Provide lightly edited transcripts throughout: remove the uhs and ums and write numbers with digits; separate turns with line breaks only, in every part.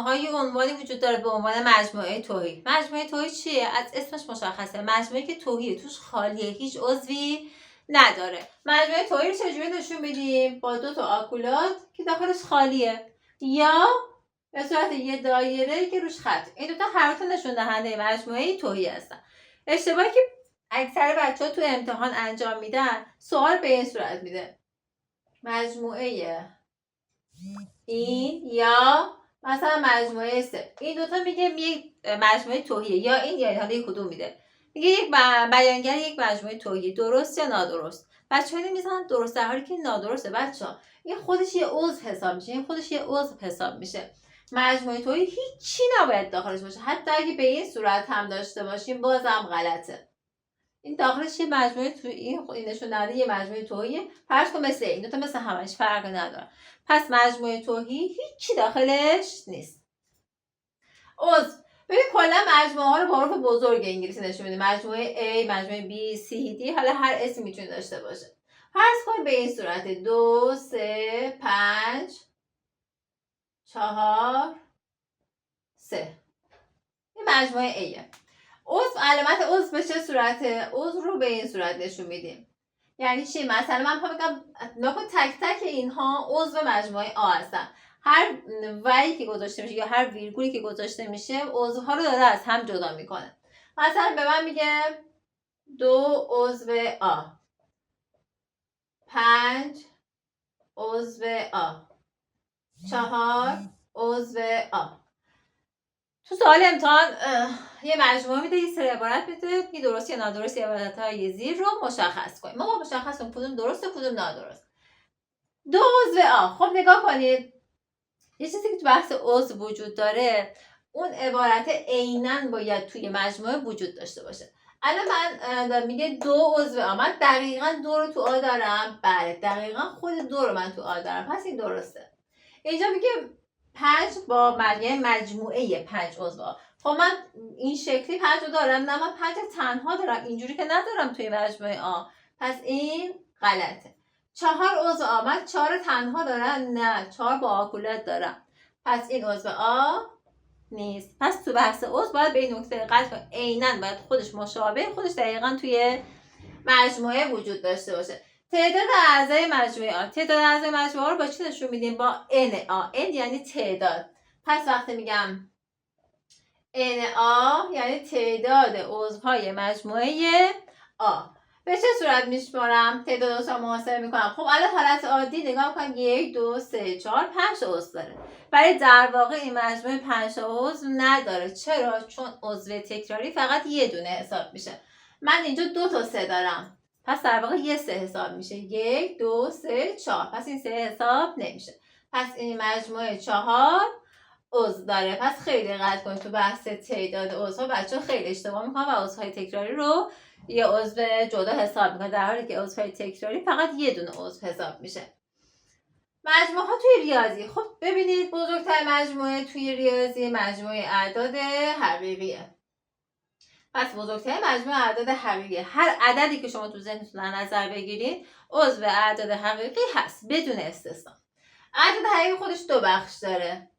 مجموعه های عنوانی وجود داره به عنوان مجموعه تهی. مجموعه تهی چیه؟ از اسمش مشخصه، مجموعه که تهیه، توش خالیه، هیچ عضوی نداره. مجموعه تهی رو چجوری نشون میدیم؟ با دو تا آکولات که داخلش خالیه یا به صورت یه دایره که روش خط. این دوتا هر دو نشون دهنده مجموعه تهی هستن. اشتباهی که اکثر بچه‌ها تو امتحان انجام میدن، سوال به این صورت میده: مجموعه این یا مثلا مجموعه سه. این دوتا میگه یک مجموعه تهیه، یا این یا حالا یک کدوم میده. میگه یک بیانگر یک مجموعه تهیه، درست یا نادرست. بچه‌ها میزنن درست در حالی که نادرسته. بچه‌ها این خودش یه عضو حساب میشه، این خودش یه عضو حساب میشه. مجموعه تهیه هیچی نباید داخلش باشه، حتی اگه به این صورت هم داشته باشیم بازم غلطه. این داخلش یه مجموعه توی این نشون دهنده یه مجموعه توهی، فرض کن مثل این دو تا مثل همش فرق نداره. پس مجموعه توهی هیچی داخلش نیست. عضو ببین کلا مجموعه ها رو با حروف بزرگ انگلیسی نشون میده. مجموعه A، مجموعه B، C، D، حالا هر اسمی میتونه داشته باشه. فرض کن به این صورت 2 3 5 4 3. این مجموعه A. عضو علامت عضو به چه صورته؟ عضو رو به این صورت نشون میدیم. یعنی چی؟ مثلا من میخوام بگم تک تک اینها عضو مجموعه آ هستن. هر وی که گذاشته میشه یا هر ویرگولی که گذاشته میشه عضوها رو داره از هم جدا میکنه. مثلا به من میگه 2 عضو آ، 5 عضو آ، 4 عضو آ. تو سوال امتحان یه مجموعه میده، یه سری عبارت میده، یه درست یا نادرست عبارت‌های زیر رو مشخص کنیم. ما با مشخص کنیم کدوم درسته کدوم نادرست. 2 عضو آ. خب نگاه کنید، یه چیزی که تو بحث عضو وجود داره، اون عبارت عیناً باید توی مجموعه وجود داشته باشه. الان من میگه 2 عضو آ، من دقیقاً 2 رو تو آ دارم. بله دقیقاً خود 2 رو من تو آ دارم، پس این درسته. اینجا میگه 5 با مجموعه 5 عضو آ. خب من این شکلی 5 رو دارم؟ نه، من 5 تنها دارم، اینجوری که ندارم توی مجموعه آ. پس این غلطه. 4 عضو آ، من 4 تنها دارم؟ نه، 4 با آکولات دارم. پس این عضو آ نیست. پس تو بحث عضو باید به این نکته دقت کنید، عیناً باید خودش مشابه خودش دقیقاً توی مجموعه وجود داشته باشه. تعداد اعضای مجموعه آ. تعداد اعضای مجموعه رو با چی نشون میدیم؟ با n آ. n یعنی تعداد. پس وقتی میگم n آ یعنی تعداد عضوهای مجموعه آ. به چه صورت میشمارم؟ تعداد عضوها محاسبه میکنم. خب الان حالت عادی نگاه کنم 1 2 3 4 5 عضو داره. ولی در واقع این مجموعه 5 عضو نداره. چرا؟ چون عضو تکراری فقط یه دونه حساب میشه. من اینجا 2 تا 3 دارم، پس در واقع یه 3 حساب میشه. 1 2 3 4. پس این 3 حساب نمیشه. پس این مجموعه 4 عضو داره. پس خیلی دقت کنید تو بحث تعداد عضوها بچه‌ها خیلی اشتباه میکنن و عضوهای تکراری رو یه عضو جدا حساب میکنن، در حالی که عضوهای تکراری فقط یه دونه عضو حساب میشه. مجموعه ها توی ریاضی، خب ببینید بزرگترین مجموعه توی ریاضی مجموعه اعداد حقیقیه. پس بزرگترین مجموعه اعداد حقیقیه. هر عددی که شما تو ذهنتون در نظر بگیرید عضو اعداد حقیقی هست بدون استثنا. اعداد حقیقی خودش 2 بخش داره.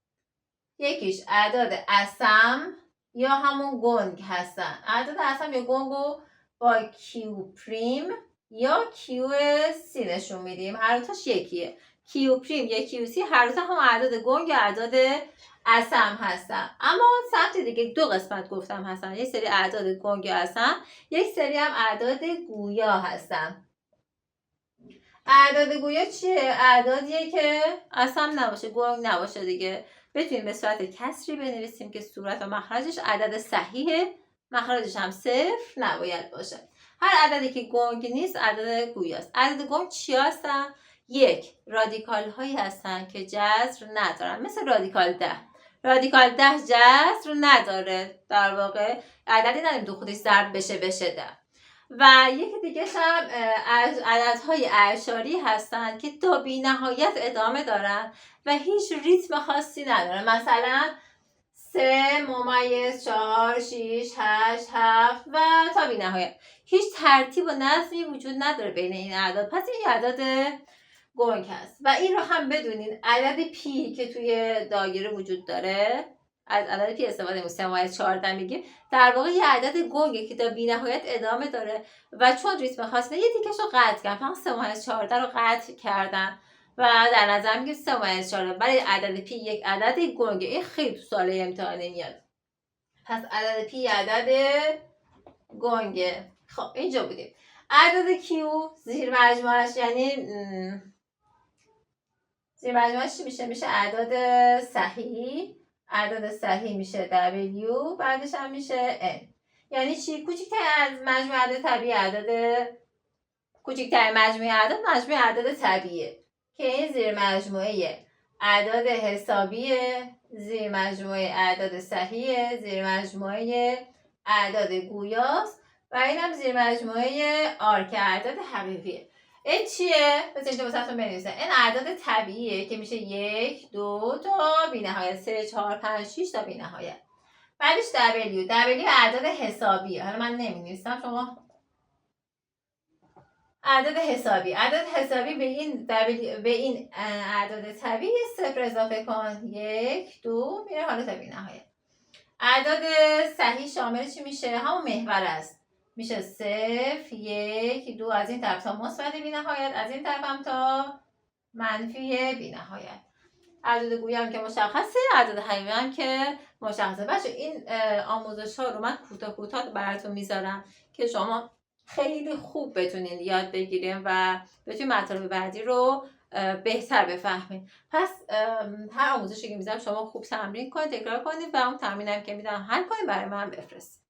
یکیش اعداد اصم یا همون گنگ هستن. اعداد اصم یا گنگ رو با کیو پریم یا کیو سی نشون میدیم. هر دوتاش یکیه. کیو پریم یا کیو سی هر دوتا هم اعداد گنگ یا اعداد اصم هستن. اما سمت دیگه 2 قسمت گفتم هستن. یک سری اعداد گنگ یا اصم، یک سری هم اعداد گویا هستن. اعداد گویا چیه؟ اعدادیه که اصم نباشه، گنگ نباشه دیگه. بتونیم به صورت کسری بنویسیم که صورت و مخرجش عدد صحیحه، مخرجش هم 0 نباید باشه. هر عددی که گنگ نیست عدد گویاست. عدد گنگ چی هستن؟ 1 رادیکال هایی هستن که جذر ندارن، مثل رادیکال 10. رادیکال 10 جذر نداره، در واقع عددی نداریم دو خودش ضرب بشه 10. و یکی دیگه هم عددهای اعشاری هستن که تا بی نهایت ادامه دارن و هیچ ریتم خاصی ندارن. مثلا 3 ممیز 4 6 8 7 و تا بی نهایت. هیچ ترتیب و نظمی وجود نداره بین این اعداد. پس این اعداد گنگ هست. و این رو هم بدونین عدد پی که توی دایره وجود داره، از عدد پی استفاده می‌کنیم 3/14 میگیم، در واقع یه عدد گنگه که تا بی‌نهایت ادامه داره و چون ریتم خاص یه تیکش رو قطع کردن، فقط 3/14 رو قطع کردن و در نظر میگیم 3/14 برای عدد پی یک عدد گنگه. این خیلی تو سوال امتحانی میاد. پس عدد پی عدد گنگه. خب اینجا بودیم. عدد کیو زیر مجموعش یعنی زیر مجموعش چی میشه؟ میشه اعداد صحیح. اعداد صحیح میشه W، بعدش هم میشه N. یعنی چی؟ کوچکترین از مجموع اعداد طبیعی کوچکترین مجموعه اعداد طبیعیه که این زیر مجموعه اعداد حسابیه، زیر مجموعه اعداد صحیحه، زیر مجموعه اعداد گویاست و اینم زیر مجموعه آر که اعداد حقیقیه. این چیه؟ پس اینجا واسهتون بنویسم. این اعداد طبیعیه که میشه 1 2 تا بی‌نهایت، 3 4 5 6 تا بی‌نهایت. بعدش W اعداد حسابیه. حالا من نمی‌نویسم، شما اعداد حسابی به این اعداد طبیعی 0 اضافه کن، 1 2 میره حالا تا بی‌نهایت. اعداد صحیح شامل چی میشه؟ همون محور است. میشه 0 1 2 از این طرف تا مثبت بی‌نهایت، از این طرف هم تا منفی بی‌نهایت. اعداد گویی هم که مشخصه، اعداد حقیقی هم که مشخصه. بچه این آموزش ها رو من کوتاه براتون میذارم که شما خیلی خوب بتونین یاد بگیرین و بتونین مطالب بعدی رو بهتر بفهمین. پس هر آموزشی که میذارم شما خوب تمرین کنید، تکرار کنید و اون تمرینم که میدم حل کنید برای من بفرستید.